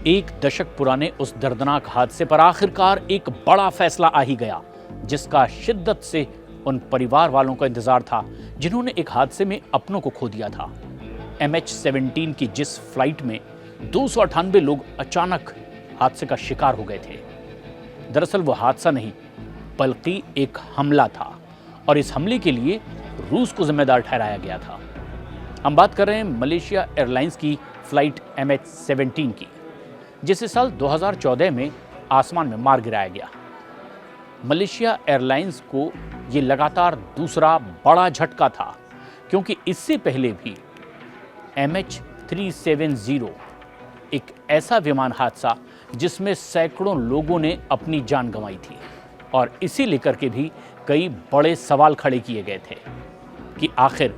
एक दशक पुराने उस दर्दनाक हादसे पर आखिरकार एक बड़ा फैसला आ ही गया, जिसका शिद्दत से उन परिवार वालों का इंतजार था जिन्होंने एक हादसे में अपनों को खो दिया था। MH17 की जिस फ्लाइट में 298 लोग अचानक हादसे का शिकार हो गए थे, दरअसल वो हादसा नहीं बल्कि एक हमला था और इस हमले के लिए रूस को जिम्मेदार ठहराया गया था। हम बात कर रहे हैं मलेशिया एयरलाइंस की फ्लाइट MH17 की, जिसे साल 2014 में आसमान में मार गिराया गया। मलेशिया एयरलाइंस को ये लगातार दूसरा बड़ा झटका था, क्योंकि इससे पहले भी MH370 एक ऐसा विमान हादसा जिसमें सैकड़ों लोगों ने अपनी जान गंवाई थी और इसे लेकर के भी कई बड़े सवाल खड़े किए गए थे कि आखिर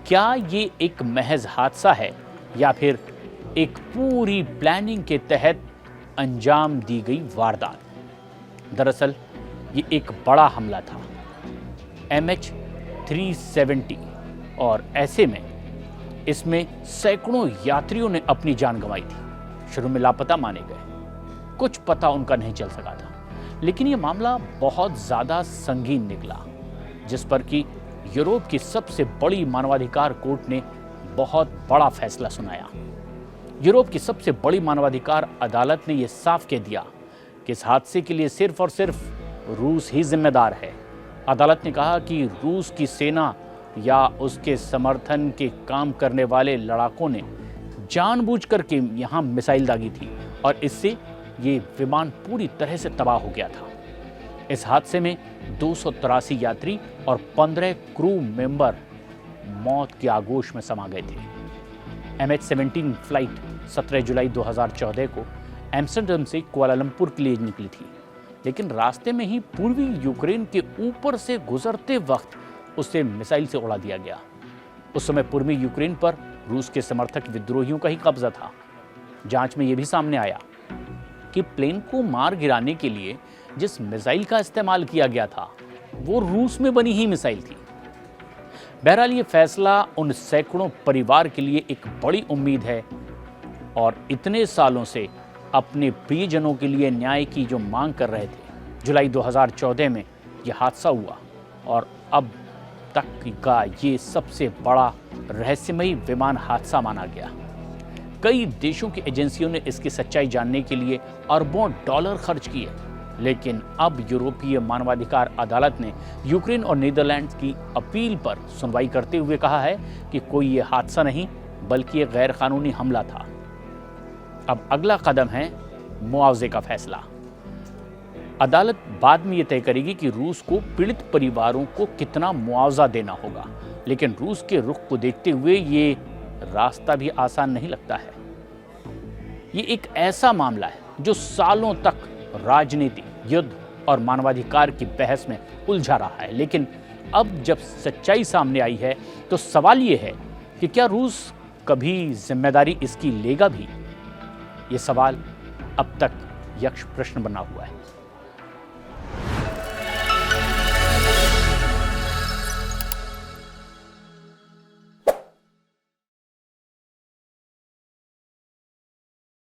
क्या ये एक महज हादसा है या फिर एक पूरी प्लानिंग के तहत अंजाम दी गई वारदात। दरअसल ये एक बड़ा हमला था, MH370, और ऐसे में इसमें सैकड़ों यात्रियों ने अपनी जान गंवाई थी। शुरू में लापता माने गए, कुछ पता उनका नहीं चल सका था, लेकिन ये मामला बहुत ज़्यादा संगीन निकला, जिस पर कि यूरोप की सबसे बड़ी मानवाधिकार कोर्ट ने बहुत बड़ा फैसला सुनाया। यूरोप की सबसे बड़ी मानवाधिकार अदालत ने यह साफ कह दिया कि इस हादसे के लिए सिर्फ और सिर्फ रूस ही जिम्मेदार है। अदालत ने कहा कि रूस की सेना या उसके समर्थन के काम करने वाले लड़ाकों ने जानबूझकर के यहाँ मिसाइल दागी थी और इससे ये विमान पूरी तरह से तबाह हो गया था। इस हादसे में 283 यात्री और 15 क्रू मेंबर मौत की आगोश में समा गए थे। MH17 फ्लाइट 17 जुलाई 2014 को एम्स्टर्डम से कुआलालंपुर के लिए निकली थी, लेकिन रास्ते में ही पूर्वी यूक्रेन के ऊपर से गुजरते वक्त उसे मिसाइल से उड़ा दिया गया। उस समय पूर्वी यूक्रेन पर रूस के समर्थक विद्रोहियों का ही कब्जा था। जांच में यह भी सामने आया कि प्लेन को मार गिराने के लिए जिस मिसाइल का इस्तेमाल किया गया था वो रूस में बनी ही मिसाइल थी। बहरहाल ये फैसला उन सैकड़ों परिवार के लिए एक बड़ी उम्मीद है और इतने सालों से अपने प्रियजनों के लिए न्याय की जो मांग कर रहे थे। जुलाई 2014 में यह हादसा हुआ और अब तक का ये सबसे बड़ा रहस्यमयी विमान हादसा माना गया। कई देशों की एजेंसियों ने इसकी सच्चाई जानने के लिए अरबों डॉलर खर्च किए, लेकिन अब यूरोपीय मानवाधिकार अदालत ने यूक्रेन और नीदरलैंड्स की अपील पर सुनवाई करते हुए कहा है कि कोई ये हादसा नहीं बल्कि एक गैर कानूनी हमला था। अब अगला कदम है मुआवजे का फैसला। अदालत बाद में ये तय करेगी कि रूस को पीड़ित परिवारों को कितना मुआवजा देना होगा, लेकिन रूस के रुख को देखते हुए ये रास्ता भी आसान नहीं लगता है। ये एक ऐसा मामला है जो सालों तक राजनीति, युद्ध और मानवाधिकार की बहस में उलझा रहा है, लेकिन अब जब सच्चाई सामने आई है तो सवाल ये है कि क्या रूस कभी जिम्मेदारी इसकी लेगा भी? ये सवाल अब तक यक्ष प्रश्न बना हुआ है।